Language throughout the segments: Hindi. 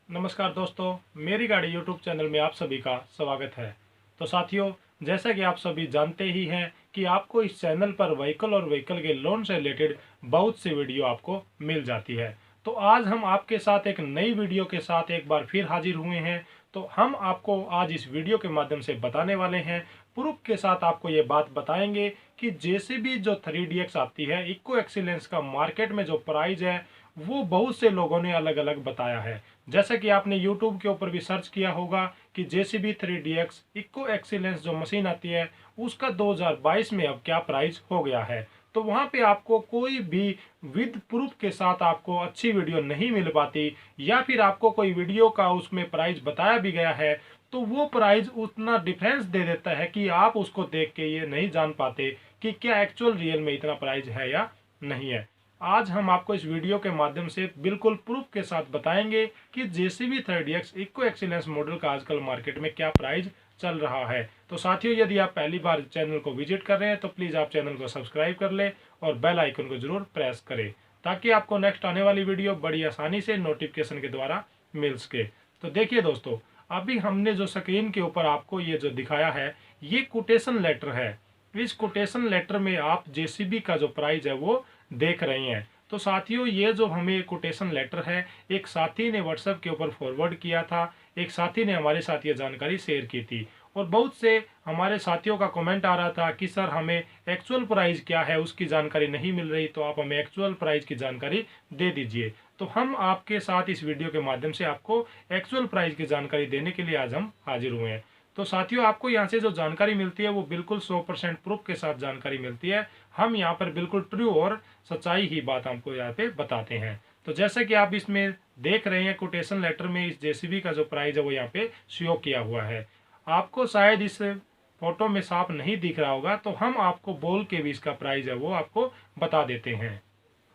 नमस्कार दोस्तों, मेरी गाड़ी यूट्यूब चैनल में आप सभी का स्वागत है। तो साथियों, जैसा कि आप सभी जानते ही हैं कि आपको इस चैनल पर व्हीकल और व्हीकल के लोन से रिलेटेड बहुत सी वीडियो आपको मिल जाती है। तो आज हम आपके साथ एक नई वीडियो के साथ एक बार फिर हाजिर हुए हैं। तो हम आपको आज इस वीडियो के माध्यम से बताने वाले हैं, प्रूफ के साथ आपको ये बात बताएंगे कि जेसीबी जो 3DX आती है, इको एक्सीलेंस का मार्केट में जो प्राइस है वो बहुत से लोगों ने अलग अलग बताया है। जैसे कि आपने YouTube के ऊपर भी सर्च किया होगा कि JCB 3DX इको एक्सीलेंस जो मशीन आती है उसका 2022 में अब क्या प्राइस हो गया है। तो वहां पे आपको कोई भी विद प्रूफ के साथ आपको अच्छी वीडियो नहीं मिल पाती, या फिर आपको कोई वीडियो का उसमें प्राइस बताया भी गया है तो वो प्राइस उतना डिफरेंस दे देता है कि आप उसको देख के ये नहीं जान पाते कि क्या एक्चुअल रियल में इतना प्राइस है या नहीं है। आज हम आपको इस वीडियो के माध्यम से बिल्कुल प्रूफ के साथ बताएंगे कि JCB 3DX eco excellence model का आजकल मार्केट में क्या प्राइस चल रहा है। तो साथियों, यदि आप पहली बार चैनल को विजिट कर रहे हैं तो प्लीज़ आप चैनल को सब्सक्राइब कर ले और बेल आइकन को जरूर प्रेस करें, ताकि आपको नेक्स्ट आने वाली वीडियो बड़ी आसानी से नोटिफिकेशन के द्वारा मिल सके। तो देखिए दोस्तों, अभी हमने जो स्क्रीन के ऊपर आपको ये जो दिखाया है ये कोटेशन लेटर है। इस कोटेशन लेटर में आप JCB का जो प्राइस है वो देख रहे हैं। तो साथियों, ये जो हमें कोटेशन लेटर है, एक साथी ने व्हाट्सएप के ऊपर फॉरवर्ड किया था, एक साथी ने हमारे साथ ये जानकारी शेयर की थी और बहुत से हमारे साथियों का कमेंट आ रहा था कि सर हमें एक्चुअल प्राइस क्या है उसकी जानकारी नहीं मिल रही, तो आप हमें एक्चुअल प्राइस की जानकारी दे दीजिए। तो हम आपके साथ इस वीडियो के माध्यम से आपको एक्चुअल प्राइस की जानकारी देने के लिए आज हम हाजिर हुए हैं। तो साथियों, आपको यहाँ से जो जानकारी मिलती है वो बिल्कुल 100% प्रूफ के साथ जानकारी मिलती है। हम यहाँ पर बिल्कुल ट्रू और सच्चाई ही बात हमको यहाँ पे बताते हैं। तो जैसे कि आप इसमें देख रहे हैं, कोटेशन लेटर में इस JCB का जो प्राइस है वो यहाँ पे शो किया हुआ है। आपको शायद इस फोटो में साफ नहीं दिख रहा होगा, तो हम आपको बोल के भी इसका प्राइस है वो आपको बता देते हैं।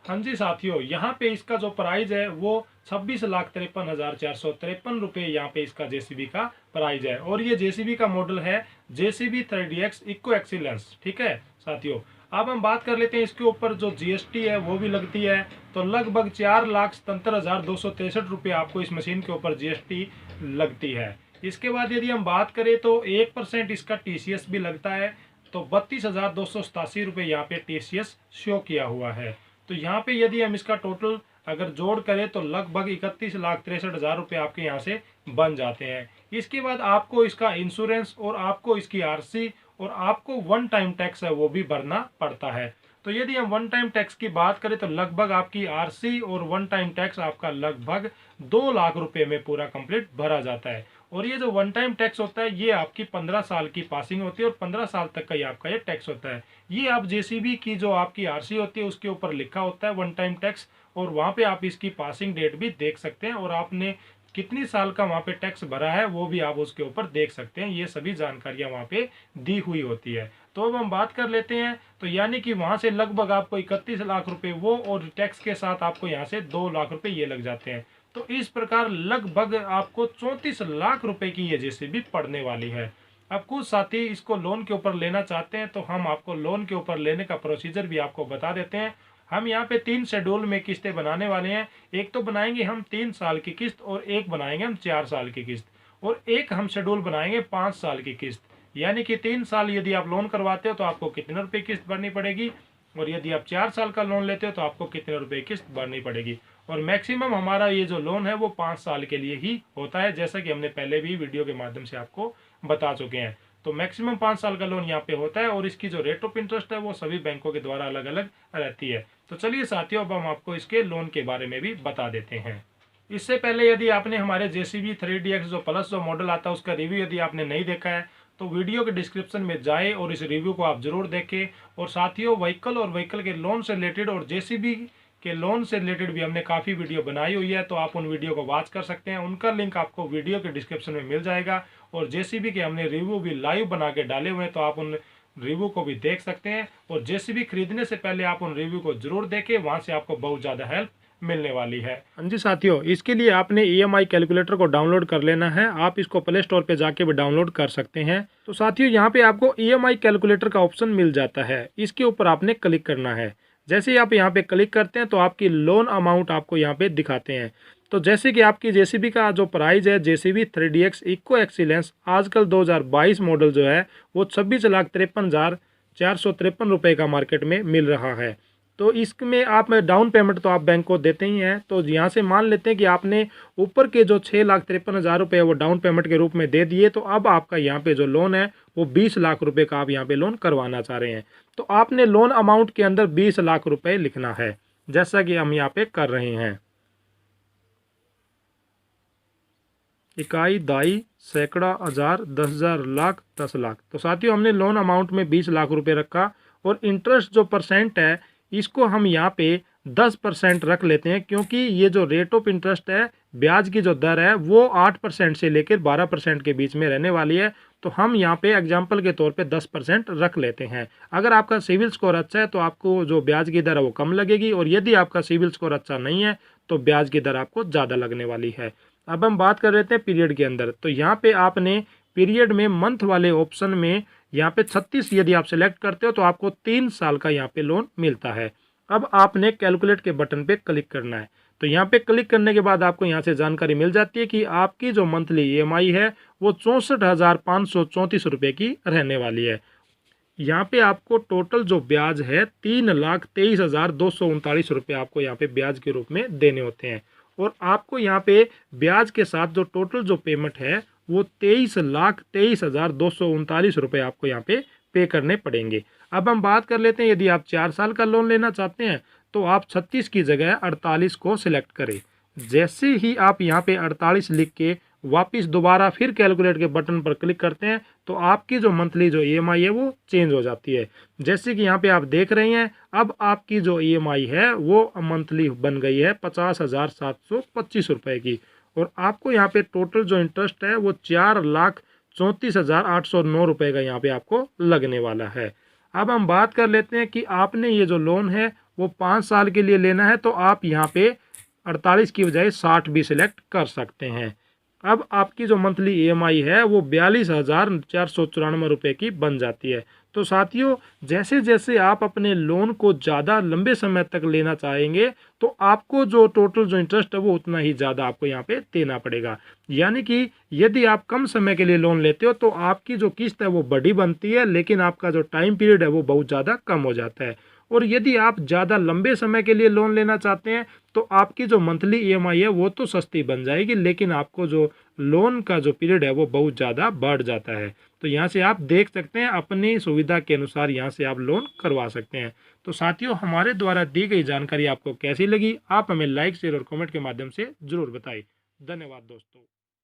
हाँ जी साथियों, यहाँ पे इसका जो प्राइस है वो 26,53,453 रुपये यहाँ पे इसका JCB का प्राइस है। और ये JCB का मॉडल है JCB 3DX इको एक्सीलेंस। ठीक है साथियों, अब हम बात कर लेते हैं इसके ऊपर जो GST है वो भी लगती है। तो लगभग 4,77,263 रुपये आपको इस मशीन के ऊपर GST लगती है। इसके बाद यदि हम बात करें तो 1% इसका TCS भी लगता है। तो 32,287 रुपये यहाँ पे TCS शो किया हुआ है। तो यहाँ पे यदि हम इसका टोटल अगर जोड़ करें तो लगभग 31,63,000 रुपये आपके यहाँ से बन जाते हैं। इसके बाद आपको इसका इंश्योरेंस और आपको इसकी RC और आपको वन टाइम टैक्स है वो भी भरना पड़ता है। तो यदि हम वन टाइम टैक्स की बात करें तो लगभग आपकी RC और वन टाइम टैक्स आपका लगभग 2 लाख रुपए में पूरा कंप्लीट भरा जाता है। और ये जो वन टाइम टैक्स होता है ये आपकी 15 साल की पासिंग होती है और 15 साल तक का ये आपका ये टैक्स होता है। ये आप JCB की जो आपकी RC होती है उसके ऊपर लिखा होता है वन टाइम टैक्स, और वहाँ पे आप इसकी पासिंग डेट भी देख सकते हैं और आपने कितनी साल का वहाँ पे टैक्स भरा है वो भी आप उसके ऊपर देख सकते हैं। ये सभी जानकारियाँ वहाँ पे दी हुई होती है। तो अब हम बात कर लेते हैं, तो यानी कि वहाँ से लगभग आपको 31 लाख रुपए वो और टैक्स के साथ आपको यहाँ से 2 लाख रुपए ये लग जाते हैं। तो इस प्रकार लगभग आपको 34 लाख रुपए की ये JCB पड़ने वाली है। अब कुछ साथी इसको लोन के ऊपर लेना चाहते हैं तो हम आपको लोन के ऊपर लेने का प्रोसीजर भी आपको बता देते हैं। हम यहाँ पे 3 शेड्यूल में किस्तें बनाने वाले हैं। एक तो बनाएंगे हम 3 साल की किस्त, और एक बनाएंगे हम 4 साल की किस्त, और एक हम शेड्यूल बनाएंगे 5 साल की किस्त। यानी कि 3 साल यदि आप लोन करवाते हो तो आपको कितने रुपए किस्त भरनी पड़ेगी, और यदि आप 4 साल का लोन लेते हो तो आपको कितने रुपए किस्त भरनी पड़ेगी। और मैक्सिमम हमारा ये जो लोन है वो 5 साल के लिए ही होता है, जैसा कि हमने पहले भी वीडियो के माध्यम से आपको बता चुके हैं। तो मैक्सिमम 5 साल का लोन यहाँ पे होता है, और इसकी जो रेट ऑफ इंटरेस्ट है वो सभी बैंकों के द्वारा अलग अलग रहती है। तो चलिए साथियों, अब हम आपको इसके लोन के बारे में भी बता देते हैं। इससे पहले यदि आपने हमारे JCB 3DX जो प्लस जो मॉडल आता है उसका रिव्यू यदि आपने नहीं देखा है तो वीडियो के डिस्क्रिप्शन में जाए और इस रिव्यू को आप जरूर देखें। और साथियों, व्हीकल और व्हीकल के लोन से रिलेटेड और JCB के लोन से रिलेटेड भी हमने काफ़ी वीडियो बनाई हुई है, तो आप उन वीडियो को वॉच कर सकते हैं। उनका लिंक आपको वीडियो के डिस्क्रिप्शन में मिल जाएगा। और JCB के हमने रिव्यू भी लाइव बना के डाले हुए हैं, तो आप उन रिव्यू को भी देख सकते हैं। और JCB खरीदने से पहले आप उन रिव्यू को जरूर देखें, वहाँ से आपको बहुत ज़्यादा हेल्प मिलने वाली है। हाँ जी साथियों, इसके लिए आपने EMI कैलकुलेटर को डाउनलोड कर लेना है। आप इसको प्ले स्टोर पे जाके भी डाउनलोड कर सकते हैं। तो साथियों, यहाँ पे आपको EMI कैलकुलेटर का ऑप्शन मिल जाता है, इसके ऊपर आपने क्लिक करना है। जैसे ही आप यहाँ पे क्लिक करते हैं तो आपकी लोन अमाउंट आपको यहाँ पे दिखाते हैं। तो जैसे कि आपकी जेसीबी का जो प्राइस है जेसीबी 3DX इको एक्सीलेंस आजकल 2022 मॉडल जो है वो 26,53,453 रुपये का मार्केट में मिल रहा है। तो इसमें आप डाउन पेमेंट तो आप बैंक को देते ही हैं। तो यहाँ से मान लेते हैं कि आपने ऊपर के जो 6,53,000 रुपये वो डाउन पेमेंट के रूप में दे दिए, तो अब आपका यहाँ पे जो लोन है वो 20 लाख रुपए का आप यहाँ पे लोन करवाना चाह रहे हैं। तो आपने लोन अमाउंट के अंदर 20 लाख रुपए लिखना है, जैसा कि हम यहाँ पे कर रहे हैं। इकाई, दाई, सैकड़ा, हजार, 10,000, लाख, 10 लाख। तो साथियों हमने लोन अमाउंट में 20 लाख रुपए रखा और इंटरेस्ट जो परसेंट है इसको हम यहाँ पे 10% रख लेते हैं, क्योंकि ये जो रेट ऑफ इंटरेस्ट है, ब्याज की जो दर है वो 8% से लेकर 12% के बीच में रहने वाली है। तो हम यहाँ पे एग्जाम्पल के तौर पे 10% रख लेते हैं। अगर आपका सिविल स्कोर अच्छा है तो आपको जो ब्याज की दर है वो कम लगेगी, और यदि आपका सिविल स्कोर अच्छा नहीं है तो ब्याज की दर आपको ज़्यादा लगने वाली है। अब हम बात कर लेते हैं पीरियड के अंदर। तो यहाँ पे आपने पीरियड में मंथ वाले ऑप्शन में यहाँ पे 36 यदि आप सिलेक्ट करते हो तो आपको 3 साल का यहाँ पे लोन मिलता है। अब आपने कैलकुलेट के बटन पे क्लिक करना है। तो यहाँ पे क्लिक करने के बाद आपको यहाँ से जानकारी मिल जाती है कि आपकी जो मंथली EMI है वो 64,534 रुपये की रहने वाली है। यहाँ पे आपको टोटल जो ब्याज है 3,23,239 रुपये आपको यहाँ पे ब्याज के रूप में देने होते हैं, और आपको यहाँ पे ब्याज के साथ जो टोटल जो पेमेंट है वो 23,23,239 रुपये आपको यहाँ पे करने पड़ेंगे। अब हम बात कर लेते हैं यदि आप 4 साल का लोन लेना चाहते हैं तो आप 36 की जगह 48 को सिलेक्ट करें। जैसे ही आप यहाँ पे 48 लिख के वापस दोबारा फिर कैलकुलेट के बटन पर क्लिक करते हैं तो आपकी जो मंथली जो EMI है वो चेंज हो जाती है। जैसे कि यहाँ पे आप देख रहे हैं अब आपकी जो EMI है वो मंथली बन गई है 50,725 रुपये की, और आपको यहाँ पे टोटल जो इंटरेस्ट है वो 4,34,809 रुपये का यहाँ पे आपको लगने वाला है। अब हम बात कर लेते हैं कि आपने ये जो लोन है वो 5 साल के लिए लेना है, तो आप यहाँ पे 48 की बजाय 60 भी सिलेक्ट कर सकते हैं। अब आपकी जो मंथली EMI है वो 42,494 रुपये की बन जाती है। तो साथियों जैसे जैसे आप अपने लोन को ज़्यादा लंबे समय तक लेना चाहेंगे तो आपको जो टोटल जो इंटरेस्ट है वो उतना ही ज़्यादा आपको यहाँ पे देना पड़ेगा। यानी कि यदि आप कम समय के लिए लोन लेते हो तो आपकी जो किस्त है वो बड़ी बनती है, लेकिन आपका जो टाइम पीरियड है वो बहुत ज़्यादा कम हो जाता है। और यदि आप ज़्यादा लंबे समय के लिए लोन लेना चाहते हैं तो आपकी जो मंथली EMI है वो तो सस्ती बन जाएगी, लेकिन आपको जो लोन का जो पीरियड है वो बहुत ज़्यादा बढ़ जाता है। तो यहाँ से आप देख सकते हैं अपनी सुविधा के अनुसार यहाँ से आप लोन करवा सकते हैं। तो साथियों हमारे द्वारा दी गई जानकारी आपको कैसी लगी, आप हमें लाइक, शेयर और कमेंट के माध्यम से ज़रूर बताइए। धन्यवाद दोस्तों।